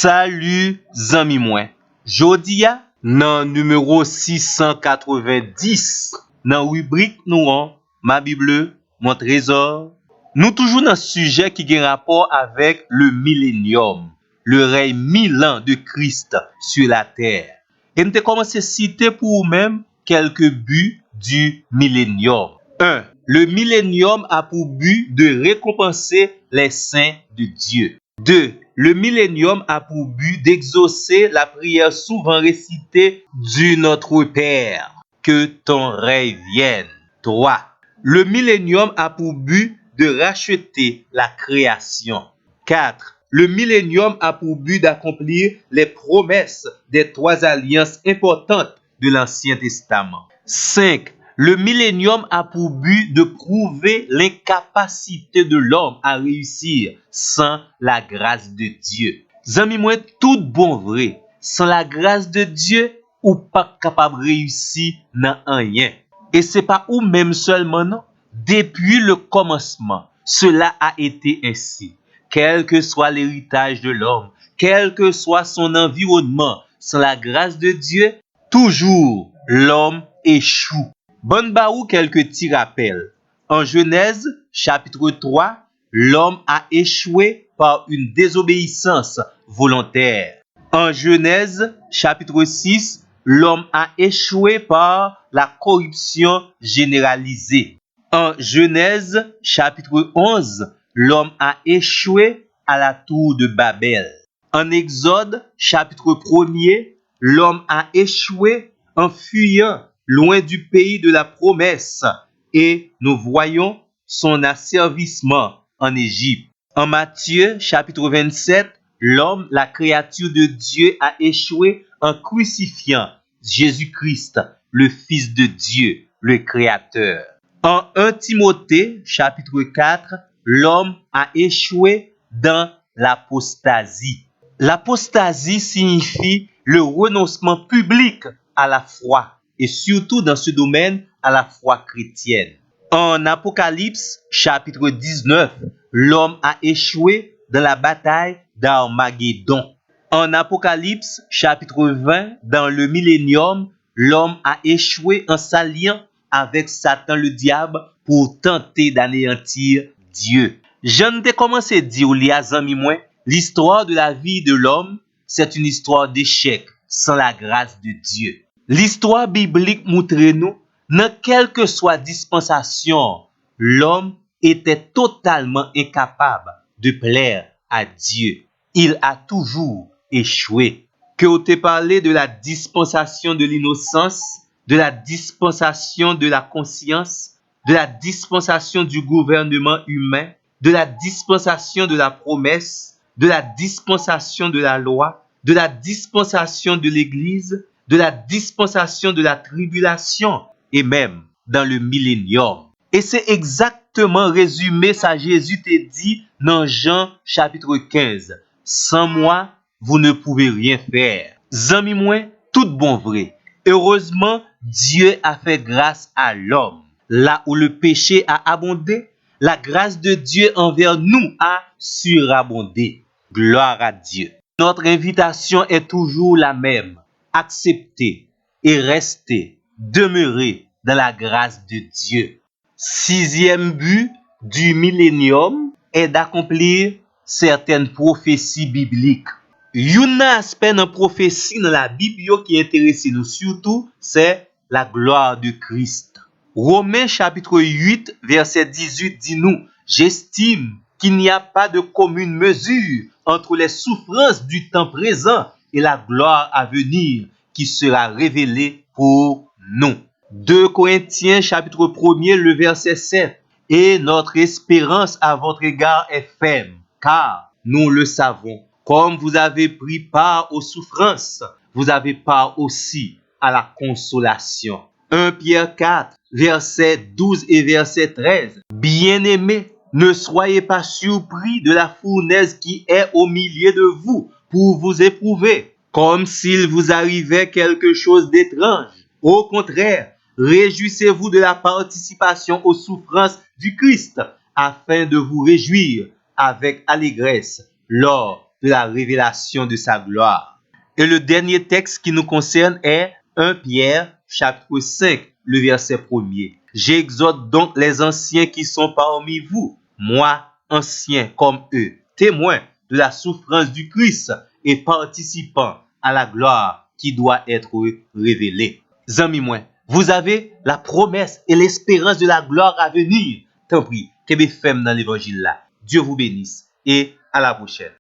Salut zami mwen. Jodi ya nan numéro 690 nan rubrik nou an Ma Bible, mon trésor. Nou toujou nan sujet qui gen rapport avec le millénium, le règne 1000 ans de Christ sur la terre. Et nous te commencé citer pour vous-même quelques buts du millénium. 1. Le millénium a pour but de récompenser les saints de Dieu. 2. Le millénium a pour but d'exaucer la prière souvent récitée du Notre Père. Que ton règne vienne. 3. Le millénium a pour but de racheter la création. 4. Le millénium a pour but d'accomplir les promesses des 3 alliances importantes de l'Ancien Testament. 5. Le millénium a pour but de prouver l'incapacité de l'homme à réussir sans la grâce de Dieu. Zami mwen, tout bon vrai, sans la grâce de Dieu, ou pas capable de réussir dans rien. Et c'est pas ou même seulement non. Depuis le commencement, cela a été ainsi. Quel que soit l'héritage de l'homme, quel que soit son environnement, sans la grâce de Dieu, toujours l'homme échoue. Bonne baou quelques petits rappels. En Genèse, chapitre 3, l'homme a échoué par une désobéissance volontaire. En Genèse, chapitre 6, l'homme a échoué par la corruption généralisée. En Genèse, chapitre 11, l'homme a échoué à la tour de Babel. En Exode, chapitre 1er, l'homme a échoué en fuyant loin du pays de la promesse, et nous voyons son asservissement en Égypte. En Matthieu, chapitre 27, l'homme, la créature de Dieu, a échoué en crucifiant Jésus-Christ, le Fils de Dieu, le Créateur. En 1 Timothée, chapitre 4, l'homme a échoué dans l'apostasie. L'apostasie signifie le renoncement public à la foi, et surtout dans ce domaine, à la foi chrétienne. En Apocalypse, chapitre 19, l'homme a échoué dans la bataille d'Armageddon. En Apocalypse, chapitre 20, dans le millénium, l'homme a échoué en s'alliant avec Satan le diable pour tenter d'anéantir Dieu. Je ne t'ai commencé à dire, zami mwen, l'histoire de la vie de l'homme, c'est une histoire d'échec sans la grâce de Dieu. L'histoire biblique montre nous, dans quelle que soit dispensation, l'homme était totalement incapable de plaire à Dieu. Il a toujours échoué. Que on te parlé de la dispensation de l'innocence, de la dispensation de la conscience, de la dispensation du gouvernement humain, de la dispensation de la promesse, de la dispensation de la loi, de la dispensation de l'Église, de la dispensation de la tribulation et même dans le millénium. Et c'est exactement résumé ça Jésus t'a dit dans Jean chapitre 15. Sans moi, vous ne pouvez rien faire. Zami mwen, tout bon vrai. Heureusement, Dieu a fait grâce à l'homme. Là où le péché a abondé, la grâce de Dieu envers nous a surabondé. Gloire à Dieu. Notre invitation est toujours la même. Accepter et rester, demeurer dans la grâce de Dieu. 6e but du millénium est d'accomplir certaines prophéties bibliques. Yon aspect dans prophétie dans la Bible qui intéresse nous surtout, c'est la gloire de Christ. Romains chapitre 8 verset 18 dit nous, j'estime qu'il n'y a pas de commune mesure entre les souffrances du temps présent et la gloire à venir qui sera révélée pour nous. 2 Corinthiens chapitre 1er le verset 7. Et notre espérance à votre égard est ferme, car nous le savons. Comme vous avez pris part aux souffrances, vous avez part aussi à la consolation. 1 Pierre 4, verset 12 et verset 13. Bien-aimés, ne soyez pas surpris de la fournaise qui est au milieu de vous pour vous éprouver, comme s'il vous arrivait quelque chose d'étrange. Au contraire, réjouissez-vous de la participation aux souffrances du Christ, afin de vous réjouir avec allégresse lors de la révélation de sa gloire. Et le dernier texte qui nous concerne est 1 Pierre chapitre 5, le verset 1er. J'exhorte donc les anciens qui sont parmi vous, moi, ancien comme eux, témoins de la souffrance du Christ et participants à la gloire qui doit être révélée. Amis moi, vous avez la promesse et l'espérance de la gloire à venir. Tant pis, que femme dans l'évangile là. Dieu vous bénisse et à la prochaine.